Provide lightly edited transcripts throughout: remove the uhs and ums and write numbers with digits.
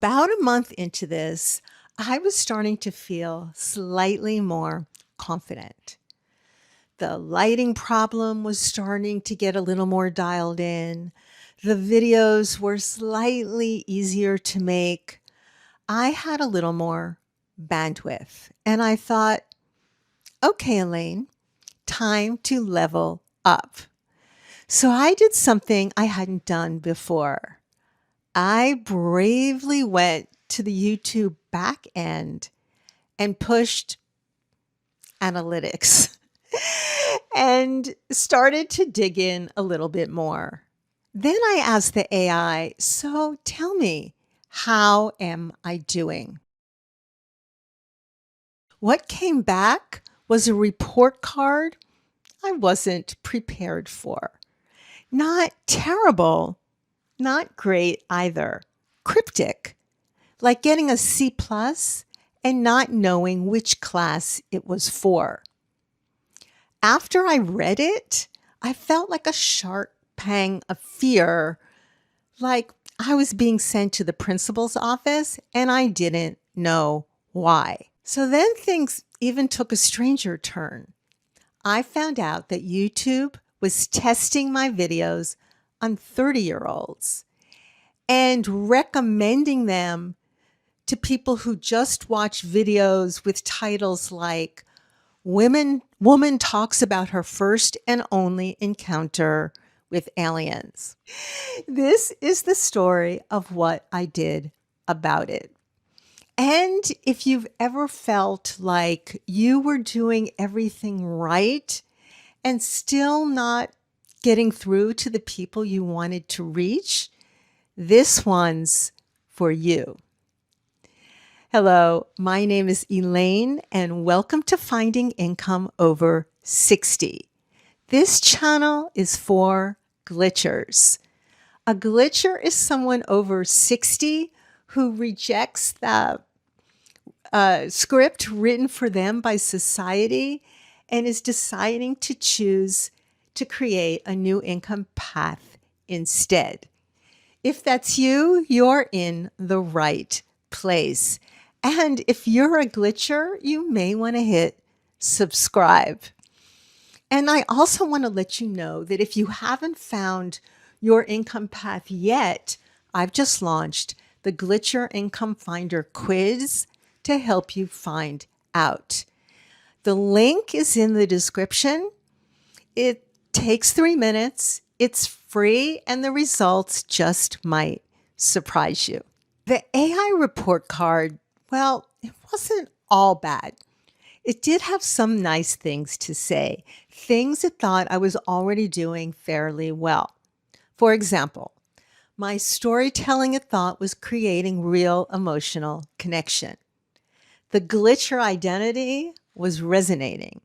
About a month into this, I was starting to feel slightly more confident. The lighting problem was starting to get a little more dialed in. The videos were slightly easier to make. I had a little more bandwidth. And I thought, okay, Elayne, time to level up. So I did something I hadn't done before. I bravely went to the YouTube back end and pushed analytics and started to dig in a little bit more. Then I asked the AI, so tell me, how am I doing? What came back was a report card I wasn't prepared for. Not terrible, not great either. Cryptic, like getting a C plus and not knowing which class it was for. After I read it, I felt like a sharp pang of fear, like I was being sent to the principal's office and I didn't know why. So then things even took a stranger turn. I found out that YouTube was testing my videos on 30-year-olds and recommending them to people who just watch videos with titles like Woman Talks About Her First and Only Encounter with Aliens. This is the story of what I did about it. And if you've ever felt like you were doing everything right and still not getting through to the people you wanted to reach, this one's for you. Hello, my name is Elayne, and welcome to Finding Income Over 60. This channel is for glitchers. A glitcher is someone over 60 who rejects the script written for them by society and is deciding to choose to create a new income path instead. If that's you, you're in the right place. And if you're a glitcher, you may want to hit subscribe. And I also want to let you know that if you haven't found your income path yet, I've just launched the Glitcher Income Finder quiz to help you find out. The link is in the description. It takes 3 minutes. It's free, and the results just might surprise you. The AI report card, well, it wasn't all bad. It did have some nice things to say, things it thought I was already doing fairly well. For example, my storytelling it thought was creating real emotional connection. The glitcher identity was resonating,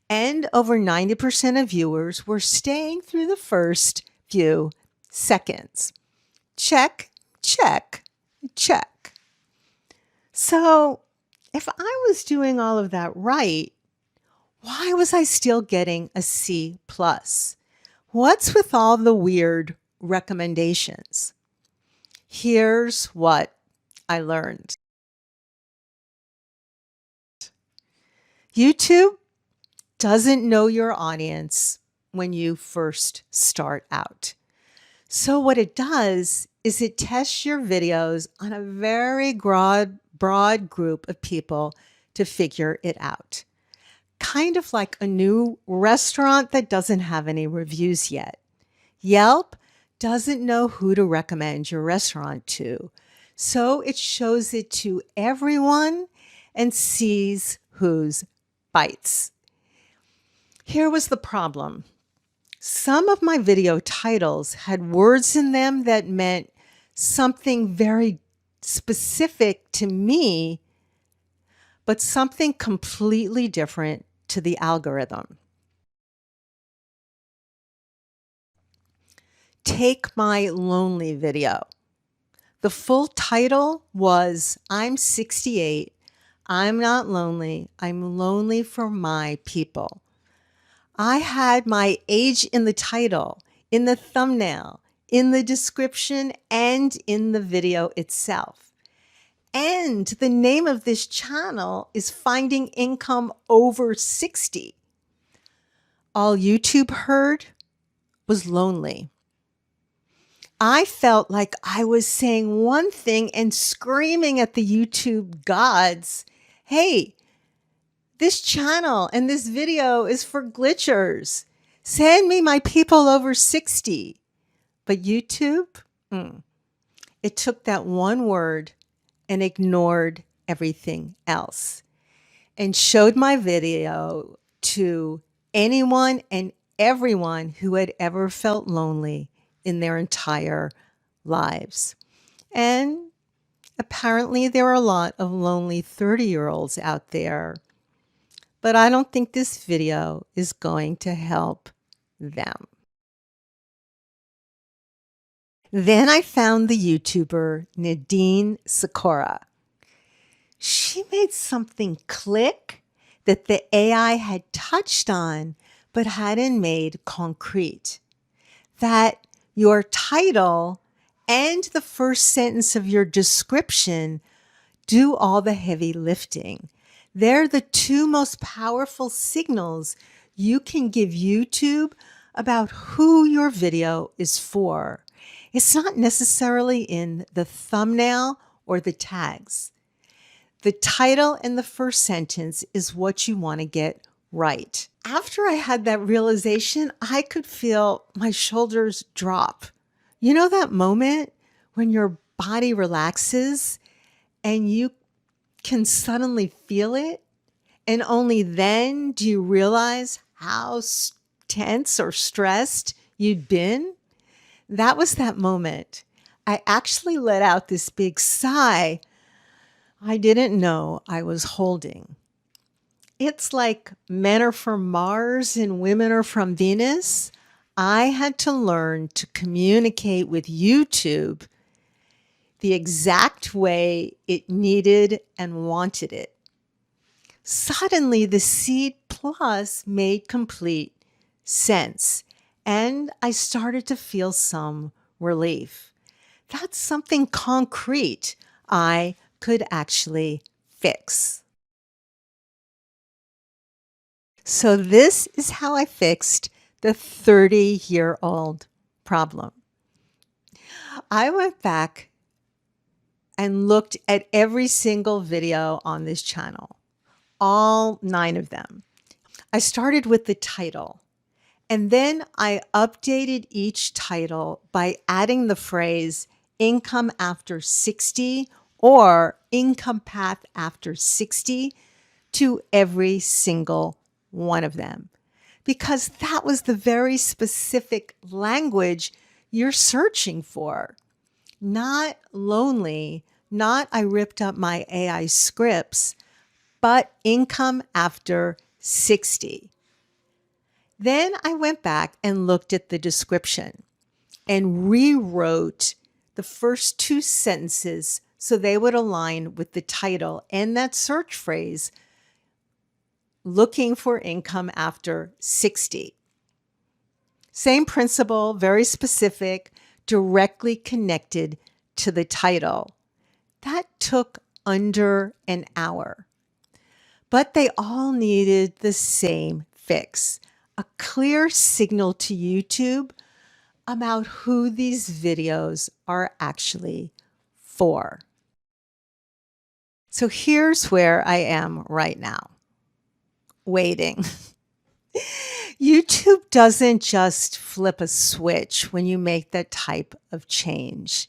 and over 90% of viewers were staying through the first few seconds. Check, check, check. So if I was doing all of that right, why was I still getting a C plus? What's with all the weird recommendations? Here's what I learned. YouTube doesn't know your audience when you first start out. So what it does is it tests your videos on a very broad group of people to figure it out. Kind of like a new restaurant that doesn't have any reviews yet. Yelp doesn't know who to recommend your restaurant to. So it shows it to everyone and sees who's bites. Here was the problem. Some of my video titles had words in them that meant something very specific to me, but something completely different to the algorithm. Take my lonely video. The full title was I'm 68. I'm not lonely. I'm lonely for my people. I had my age in the title, in the thumbnail, in the description, and in the video itself. And the name of this channel is Finding Income Over 60. All YouTube heard was lonely. I felt like I was saying one thing and screaming at the YouTube gods, hey, this channel and this video is for glitchers. Send me my people over 60. But YouTube, it took that one word and ignored everything else and showed my video to anyone and everyone who had ever felt lonely in their entire lives. And apparently there are a lot of lonely 30-year-olds out there, but I don't think this video is going to help them. Then I found the YouTuber Nadine Sakura. She made something click that the AI had touched on but hadn't made concrete. That your title and the first sentence of your description do all the heavy lifting. They're the two most powerful signals you can give YouTube about who your video is for. It's not necessarily in the thumbnail or the tags. The title and the first sentence is what you want to get right. After I had that realization, I could feel my shoulders drop. You know that moment when your body relaxes and you can suddenly feel it? And only then do you realize how tense or stressed you'd been? That was that moment. I actually let out this big sigh I didn't know I was holding. It's like men are from Mars and women are from Venus. I had to learn to communicate with YouTube the exact way it needed and wanted it. Suddenly, the Seed Plus made complete sense, and I started to feel some relief. That's something concrete I could actually fix. So this is how I fixed the 30-year-old problem. I went back and looked at every single video on this channel, all 9 of them. I started with the title, and then I updated each title by adding the phrase income after 60 or income path after 60 to every single one of them, because that was the very specific language you're searching for. Not lonely, not I ripped up my AI scripts, but income after 60. Then I went back and looked at the description and rewrote the first 2 sentences so they would align with the title and that search phrase, looking for income after 60. Same principle, very specific, directly connected to the title. That took under an hour. But they all needed the same fix, a clear signal to YouTube about who these videos are actually for. So here's where I am right now, waiting. YouTube doesn't just flip a switch when you make that type of change.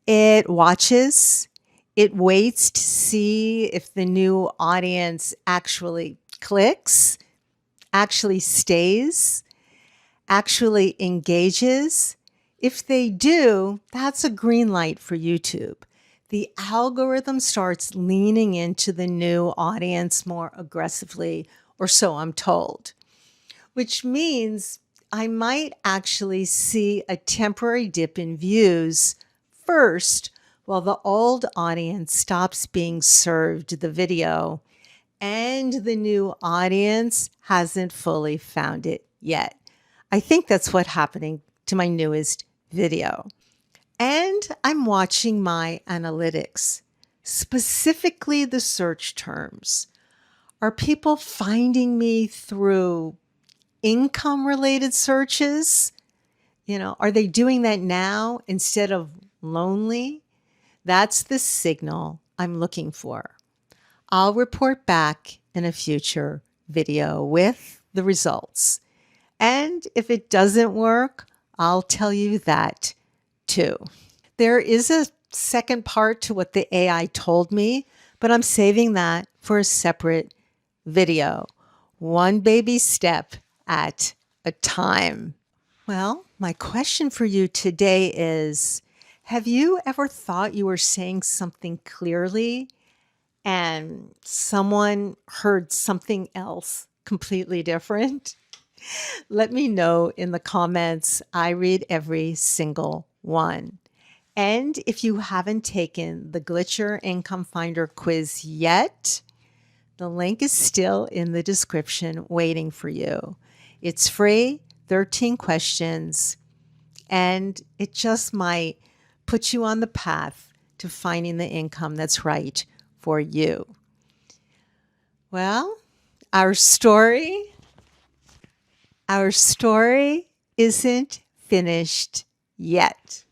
It watches, it waits to see if the new audience actually clicks, actually stays, actually engages. If they do, that's a green light for YouTube. The algorithm starts leaning into the new audience more aggressively, or so I'm told, which means I might actually see a temporary dip in views first while the old audience stops being served the video and the new audience hasn't fully found it yet. I think that's what's happening to my newest video. And I'm watching my analytics. specifically the search terms. Are people finding me through income related searches? Are they doing that now instead of lonely? That's the signal I'm looking for. I'll report back in a future video with the results. And if it doesn't work, I'll tell you that too. There is a second part to what the AI told me, but I'm saving that for a separate video. One baby step at a time. Well, my question for you today is, have you ever thought you were saying something clearly and someone heard something else completely different? Let me know in the comments. I read every single one. And if you haven't taken the Glitcher Income Finder quiz yet, the link is still in the description waiting for you. It's free, 13 questions, and it just might put you on the path to finding the income that's right for you. Well, our story isn't finished yet.